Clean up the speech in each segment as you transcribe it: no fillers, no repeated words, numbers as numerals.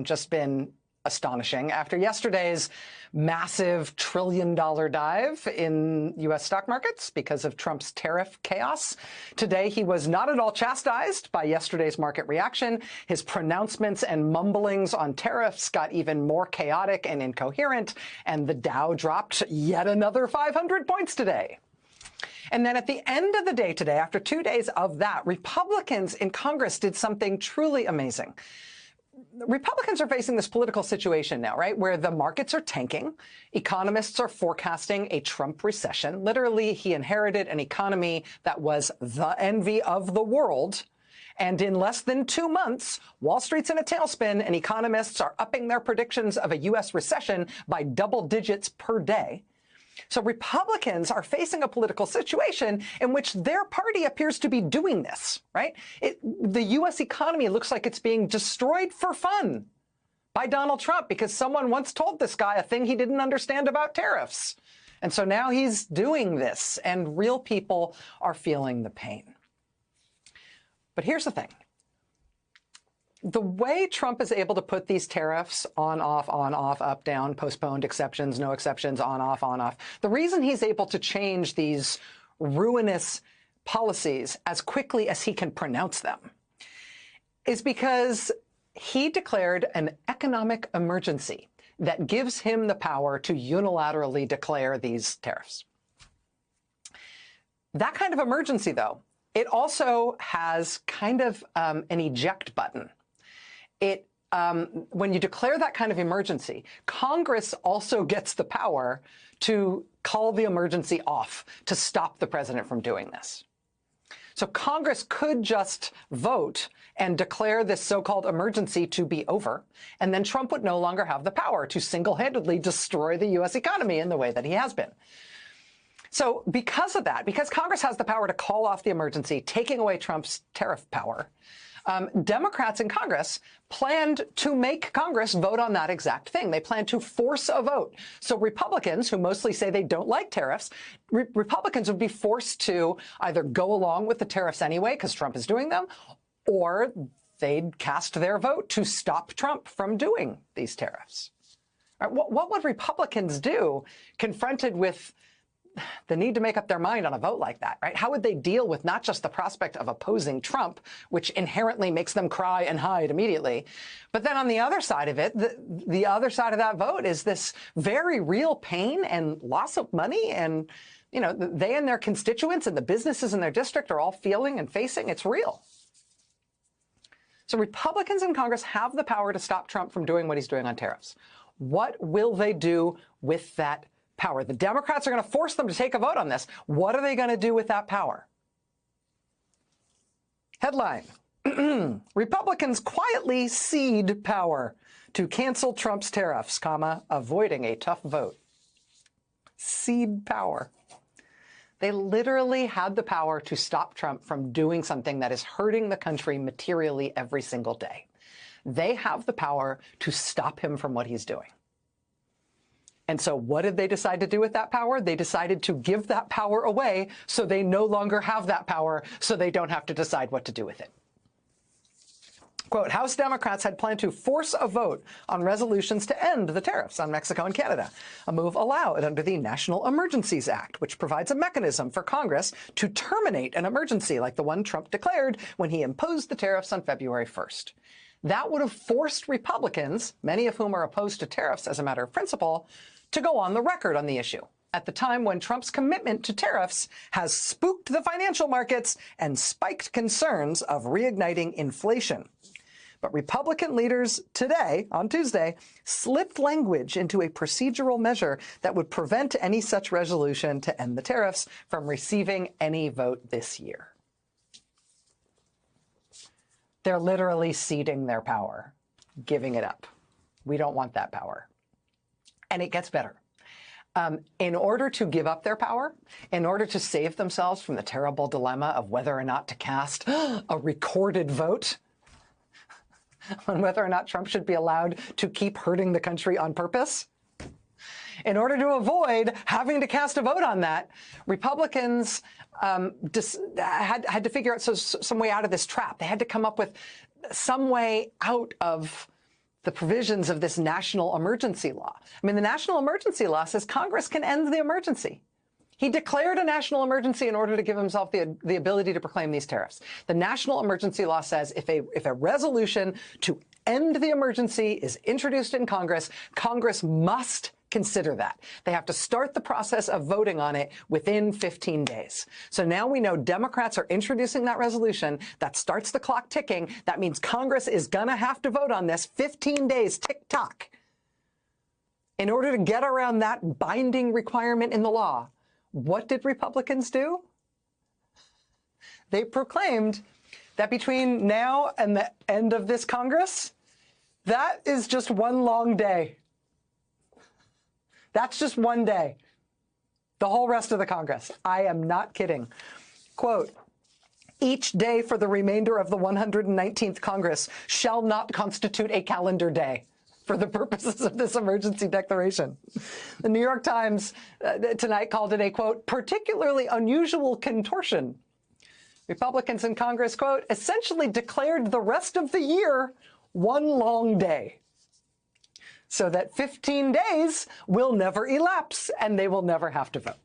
just been astonishing. After yesterday's massive trillion-dollar dive in U.S. stock markets because of Trump's tariff chaos, today he was not at all chastised by yesterday's market reaction. His pronouncements and mumblings on tariffs got even more chaotic and incoherent, and the Dow dropped yet another 500 points today. And then at the end of the day today, after 2 days of that, Republicans in Congress did something truly amazing. Republicans are facing this political situation now, right, where the markets are tanking. Economists are forecasting a Trump recession. Literally, he inherited an economy that was the envy of the world. And in less than 2 months, Wall Street's in a tailspin, and economists are upping their predictions of a U.S. recession by double digits per day. So Republicans are facing a political situation in which their party appears to be doing this, right? The U.S. economy looks like it's being destroyed for fun by Donald Trump because someone once told this guy a thing he didn't understand about tariffs. And so now he's doing this, and real people are feeling the pain. But here's the thing. The way Trump is able to put these tariffs on, off, up, down, postponed, exceptions, no exceptions, on, off, the reason he's able to change these ruinous policies as quickly as he can pronounce them is because he declared an economic emergency that gives him the power to unilaterally declare these tariffs. That kind of emergency, though, it also has kind of an eject button. When you declare that kind of emergency, Congress also gets the power to call the emergency off, to stop the president from doing this. So Congress could just vote and declare this so-called emergency to be over, and then Trump would no longer have the power to single-handedly destroy the U.S. economy in the way that he has been. So because of that, because Congress has the power to call off the emergency, taking away Trump's tariff power, Democrats in Congress planned to make Congress vote on that exact thing. They planned to force a vote. So Republicans, who mostly say they don't like tariffs, Republicans would be forced to either go along with the tariffs anyway, because Trump is doing them, or they'd cast their vote to stop Trump from doing these tariffs. What would Republicans do confronted with the need to make up their mind on a vote like that, right? How would they deal with not just the prospect of opposing Trump, which inherently makes them cry and hide immediately, but then on the other side of it, the other side of that vote is this very real pain and loss of money, and, you know, they and their constituents and the businesses in their district are all feeling and facing. It's real. So Republicans in Congress have the power to stop Trump from doing what he's doing on tariffs. What will they do with that power? The Democrats are going to force them to take a vote on this. What are they going to do with that power? Headline: Republicans quietly cede power to cancel Trump's tariffs, avoiding a tough vote. Cede power. They literally had the power to stop Trump from doing something that is hurting the country materially every single day. They have the power to stop him from what he's doing. And so what did they decide to do with that power? They decided to give that power away so they no longer have that power, so they don't have to decide what to do with it. Quote, House Democrats had planned to force a vote on resolutions to end the tariffs on Mexico and Canada, a move allowed under the National Emergencies Act, which provides a mechanism for Congress to terminate an emergency like the one Trump declared when he imposed the tariffs on February 1st. That would have forced Republicans, many of whom are opposed to tariffs as a matter of principle, to go on the record on the issue at the time when Trump's commitment to tariffs has spooked the financial markets and spiked concerns of reigniting inflation. But Republican leaders today, on Tuesday, slipped language into a procedural measure that would prevent any such resolution to end the tariffs from receiving any vote this year. They're literally ceding their power, giving it up. We don't want that power. And it gets better. In order to give up their power, in order to save themselves from the terrible dilemma of whether or not to cast a recorded vote on whether or not Trump should be allowed to keep hurting the country on purpose, in order to avoid having to cast a vote on that, Republicans had to figure out some way out of this trap. They had to come up with some way out of the provisions of this national emergency law. I mean, the national emergency law says Congress can end the emergency. He declared a national emergency in order to give himself the ability to proclaim these tariffs. The national emergency law says if a resolution to end the emergency is introduced in Congress, Congress must consider that. They have to start the process of voting on it within 15 days. So now we know Democrats are introducing that resolution. That starts the clock ticking. That means Congress is going to have to vote on this 15 days, tick-tock. In order to get around that binding requirement in the law, what did Republicans do? They proclaimed that between now and the end of this Congress, that is just one long day. That's just one day. The whole rest of the Congress. I am not kidding. Quote, each day for the remainder of the 119th Congress shall not constitute a calendar day for the purposes of this emergency declaration. The New York Times tonight called it a, quote, particularly unusual contortion. Republicans in Congress, quote, essentially declared the rest of the year one long day, so that 15 days will never elapse and they will never have to vote.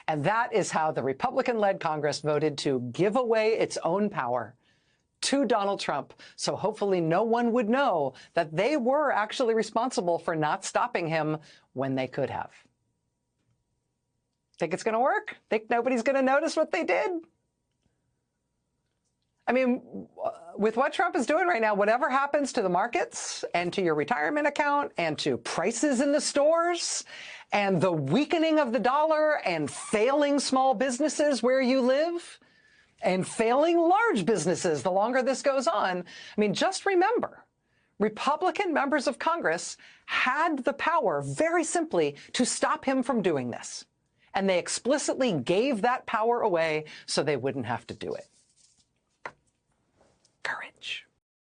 And that is how the Republican-led Congress voted to give away its own power to Donald Trump, so hopefully no one would know that they were actually responsible for not stopping him when they could have. Think it's going to work? Think nobody's going to notice what they did? I mean, with what Trump is doing right now, whatever happens to the markets and to your retirement account and to prices in the stores and the weakening of the dollar and failing small businesses where you live and failing large businesses the longer this goes on, I mean, just remember, Republican members of Congress had the power, very simply, to stop him from doing this. And they explicitly gave that power away so they wouldn't have to do it.